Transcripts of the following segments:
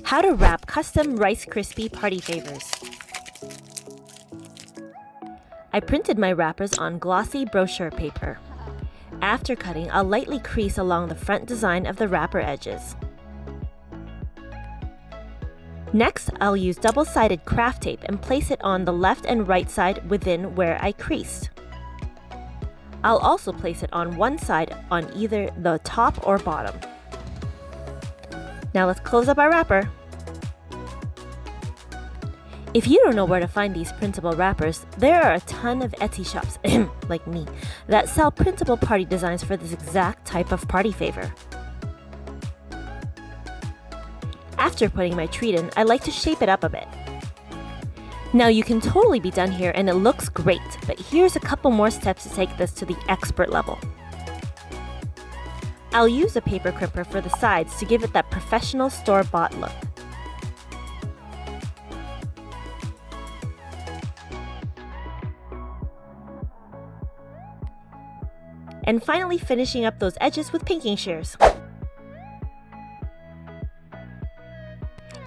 How to wrap custom Rice Krispie party favors. I printed my wrappers on glossy brochure paper. After cutting, I'll lightly crease along the front design of the wrapper edges. Next, I'll use double-sided craft tape and place it on the left and right side within where I creased. I'll also place it on one side on either the top or bottom. Now let's close up our wrapper. If you don't know where to find these printable wrappers, there are a ton of Etsy shops, like me, that sell printable party designs for this exact type of party favor. After putting my treat in, I like to shape it up a bit. Now you can totally be done here and it looks great, but here's a couple more steps to take this to the expert level. I'll use a paper crimper for the sides to give it that professional store-bought look. And finally finishing up those edges with pinking shears.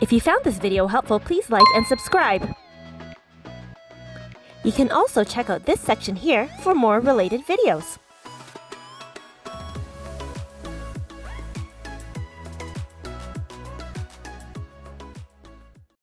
If you found this video helpful, please like and subscribe. You can also check out this section here for more related videos.